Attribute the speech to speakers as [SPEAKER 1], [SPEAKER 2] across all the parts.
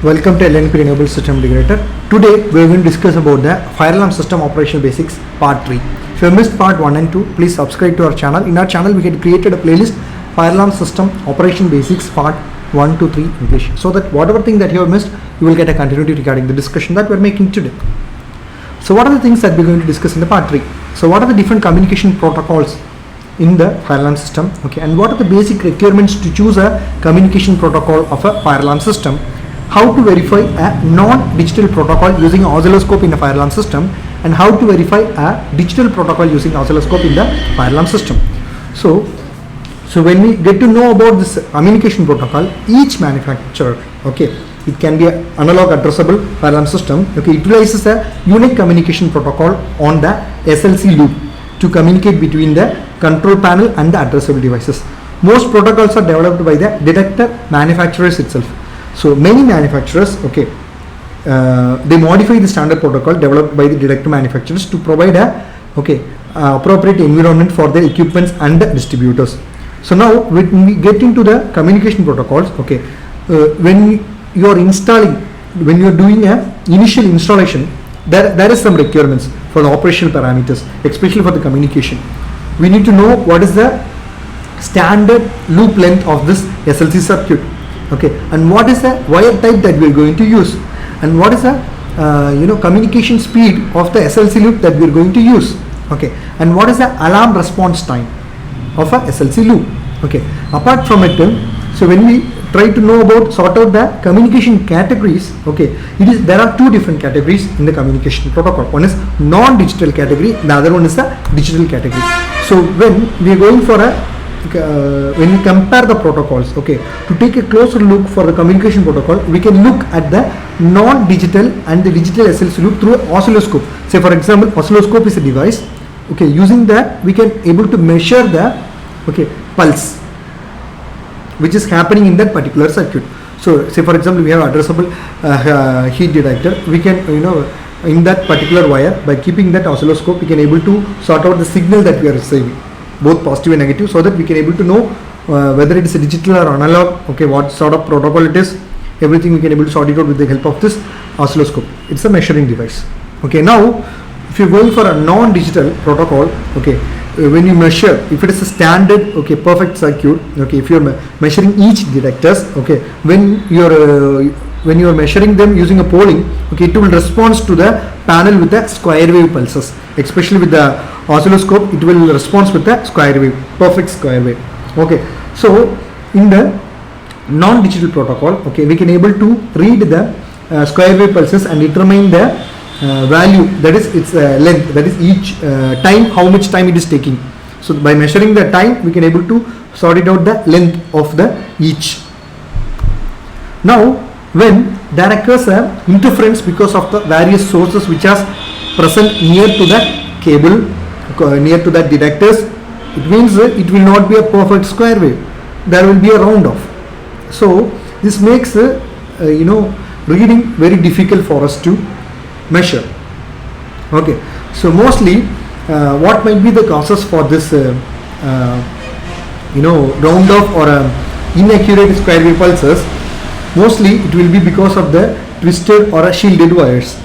[SPEAKER 1] Welcome to LNP Renewable System Integrator. Today we are going to discuss about the fire alarm system operational basics part 3. If you have missed part 1 and 2, please subscribe to our channel. In our channel we had created a playlist fire alarm system operation basics part 1 to 3 English, so that whatever thing that you have missed, you will get a continuity regarding the discussion that we are making today. So what are the things that we are going to discuss in the part 3? So what are the different communication protocols in the fire alarm system, okay, and what are the basic requirements to choose a communication protocol of a fire alarm system? How to verify a non-digital protocol using oscilloscope in a fire alarm system, and how to verify a digital protocol using oscilloscope in the fire alarm system. So when we get to know about this communication protocol, each manufacturer, okay, it can be an analog addressable fire alarm system, okay, utilizes a unique communication protocol on the SLC loop to communicate between the control panel and the addressable devices. Most protocols are developed by the detector manufacturers itself. So many manufacturers, okay, they modify the standard protocol developed by the detector manufacturers to provide a appropriate environment for their equipments and the distributors. So now when we get into the communication protocols, okay, when you are installing, when you are doing a initial installation, there is some requirements for the operational parameters, especially for the communication. We need to know what is the standard loop length of this SLC circuit, okay, and what is the wire type that we are going to use, and what is the communication speed of the SLC loop that we are going to use, okay, and what is the alarm response time of a SLC loop, okay. Apart from it, so when we try to know about sort out the communication categories, okay, there are two different categories in the communication protocol. One is non-digital category, the other one is the digital category. So when we are going for a when we compare the protocols, okay, to take a closer look for the communication protocol, we can look at the non-digital and the digital SLC loop through oscilloscope. Say for example, oscilloscope is a device, okay, using that we can able to measure the pulse which is happening in that particular circuit. So say for example, we have addressable heat detector. We can in that particular wire, by keeping that oscilloscope, we can able to sort out the signal that we are receiving, both positive and negative, so that we can able to know whether it is a digital or analog, okay, what sort of protocol it is. Everything we can able to sort it out with the help of this oscilloscope. It's a measuring device, okay. Now if you're going for a non-digital protocol, okay, when you measure, if it is a standard, okay, perfect circuit, okay, if you're measuring each detectors, okay, when you're measuring them using a polling, okay, it will respond to the panel with the square wave pulses. Especially with the oscilloscope, it will respond with the square wave, perfect square wave, okay. So in the non-digital protocol, okay, we can able to read the square wave pulses and determine the value, that is its length, that is each time, how much time it is taking. So by measuring the time, we can able to sort it out the length of the each. Now when there occurs a interference because of the various sources which are present near to that cable, near to that detectors, it means it will not be a perfect square wave, there will be a round off. So this makes reading very difficult for us to measure, okay. So mostly what might be the causes for this round off or inaccurate square wave pulses? Mostly it will be because of the twisted or shielded wires,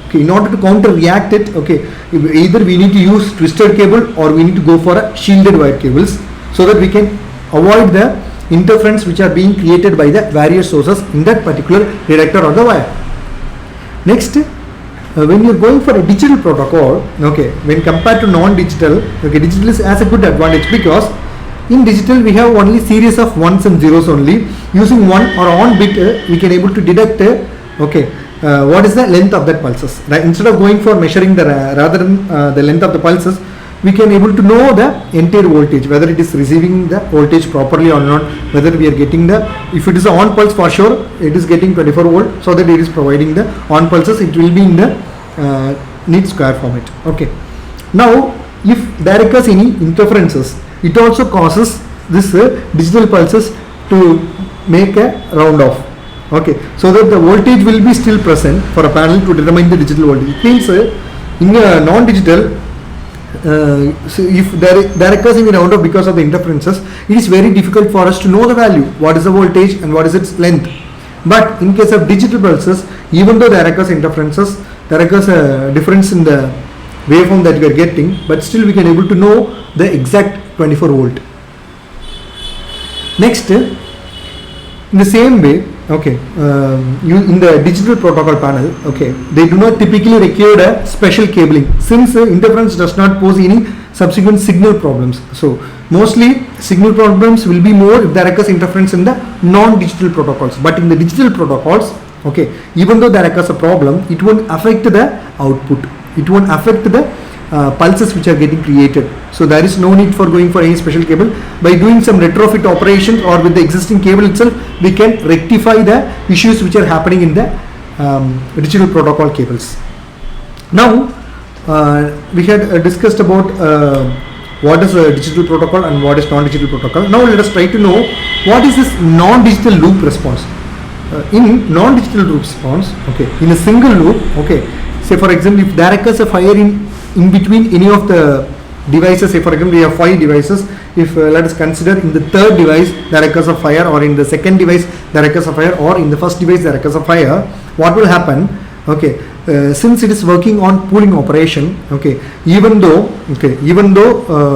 [SPEAKER 1] okay. In order to counter react it, okay, either we need to use twisted cable or we need to go for a shielded wire cables, so that we can avoid the interference which are being created by the various sources in that particular detector or the wire. Next, when you're going for a digital protocol, okay, when compared to non-digital, okay, digital has a good advantage, because in digital we have only series of ones and zeros only. Using one or on bit, we can able to detect what is the length of that pulses, right? Instead of going for measuring the rather than the length of the pulses, we can able to know the entire voltage, whether it is receiving the voltage properly or not, whether we are getting the, if it is a on pulse, for sure it is getting 24 volt, so that it is providing the on pulses, it will be in the neat square format, okay. Now if there occurs any interferences, it also causes this digital pulses to make a round off, okay, so that the voltage will be still present for a panel to determine the digital voltage. It means in a non-digital, so if there occurs in the round off because of the interferences, it is very difficult for us to know the value, what is the voltage and what is its length. But in case of digital pulses, even though there occurs interferences, there occurs a difference in the waveform that we are getting, but still we can able to know the exact 24 volt. Next, in the same way, okay, in the digital protocol panel, okay, they do not typically require a special cabling, since interference does not pose any subsequent signal problems. So mostly signal problems will be more if there occurs interference in the non-digital protocols, but in the digital protocols, okay, even though there occurs a problem, it won't affect the output, it won't affect the pulses which are getting created. So there is no need for going for any special cable. By doing some retrofit operations or with the existing cable itself, we can rectify the issues which are happening in the digital protocol cables. Now we had discussed about what is a digital protocol and what is non-digital protocol. Now let us try to know what is this non-digital loop response. In non-digital loop response, okay, in a single loop, okay, say for example, if there occurs a fire in between any of the devices, say for example we have 5 devices, if let us consider in the third device there occurs a fire, or in the second device there occurs a fire, or in the first device there occurs a fire, what will happen? Okay, since it is working on pooling operation, okay, even though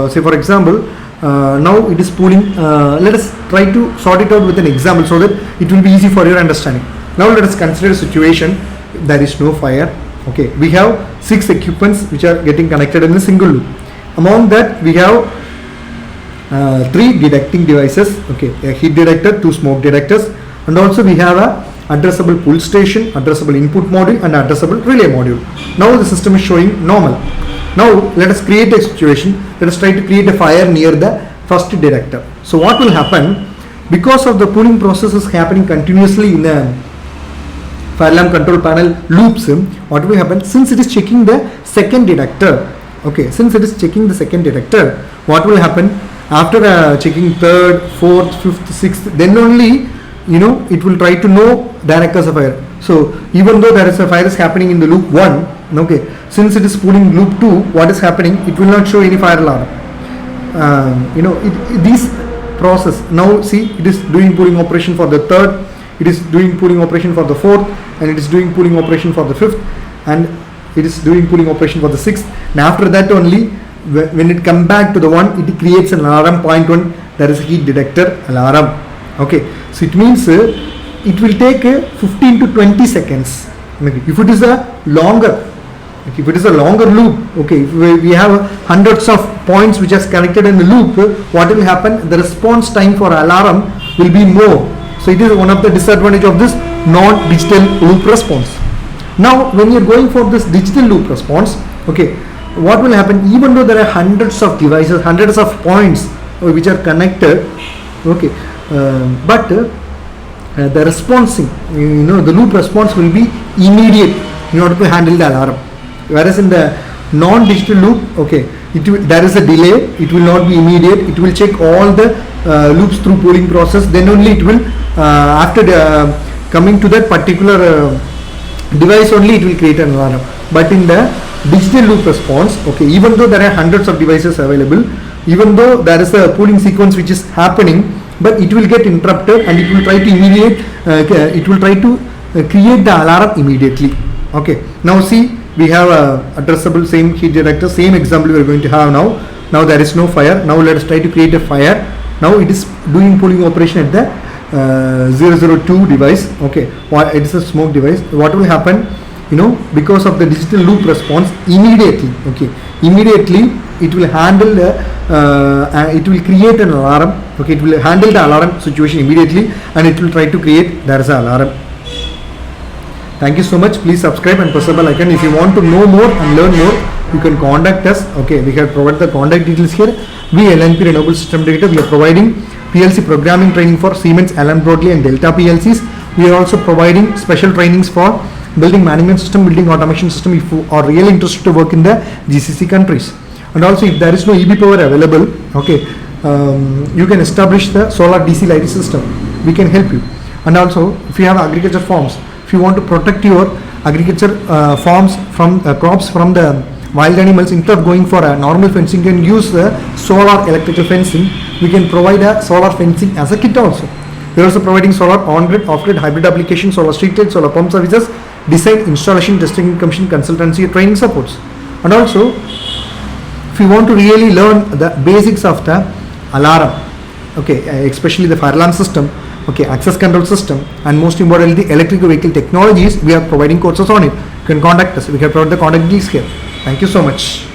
[SPEAKER 1] say for example now it is pooling, let us try to sort it out with an example so that it will be easy for your understanding. Now let us consider a situation, there is no fire, okay, we have 6 equipments which are getting connected in a single loop. Among that we have 3 detecting devices, okay, a heat detector, 2 smoke detectors, and also we have a addressable pull station, addressable input module, and addressable relay module. Now the system is showing normal. Now let us create a situation, let us try to create a fire near the first detector. So what will happen? Because of the pooling process is happening continuously in the fire alarm control panel loops, what will happen? Since it is checking the second detector, okay, since it is checking the second detector, what will happen? After checking third, fourth, fifth, sixth, then only it will try to know there occurs a fire. So even though there is a fire is happening in the loop 1, okay, since it is pooling loop 2, what is happening? It will not show any fire alarm. This process, now see, it is doing pooling operation for the third, it is doing pooling operation for the fourth, and it is doing pooling operation for the fifth, and it is doing pooling operation for the sixth. And after that only, when it come back to the one, it creates an alarm point 1, there is a heat detector alarm. Okay, so it means it will take 15 to 20 seconds. If it is a longer loop, okay, if we have hundreds of points which are connected in the loop, what will happen? The response time for alarm will be more. So it is one of the disadvantage of this non-digital loop response. Now when you are going for this digital loop response, okay, what will happen? Even though there are hundreds of devices, hundreds of points which are connected, okay, but the responsing, the loop response will be immediate in order to handle the alarm. Whereas in the non-digital loop, okay, there is a delay, it will not be immediate, it will check all the loops through pooling process, then only it will after coming to that particular device only it will create an alarm. But in the digital loop response, okay, even though there are hundreds of devices available, even though there is a pooling sequence which is happening, but it will get interrupted and it will try to create the alarm immediately. Okay, now see, we have a addressable same heat detector, same example we are going to have now. Now there is no fire. Now let us try to create a fire. Now it is doing pooling operation at the 002 device. Okay, it is a smoke device. What will happen? Because of the digital loop response, immediately it will handle the it will create an alarm. Okay, it will handle the alarm situation immediately and it will try to create there is an alarm. Thank you so much. Please subscribe and press the bell icon. If you want to know more and learn more, you can contact us. Okay, we have provided the contact details here. We LNP Renewable System Integrator. We are providing PLC programming training for Siemens, Allen Bradley and Delta PLCs. We are also providing special trainings for building management system, building automation system if you are really interested to work in the GCC countries. And also if there is no EB power available, okay, you can establish the solar DC lighting system. We can help you. And also if you have agriculture farms, if you want to protect your agriculture farms from crops from the wild animals, instead of going for a normal fencing, you can use the solar electrical fencing. We can provide a solar fencing as a kit also. We are also providing solar on-grid, off-grid, hybrid application, solar street light, solar pump services, design, installation, testing, commission, consultancy, training supports. And also, if you want to really learn the basics of the alarm, okay, especially the fire alarm system, okay, access control system, and most importantly the electric vehicle technologies, we are providing courses on it. You can contact us. We can provide the contact details here. Thank you so much.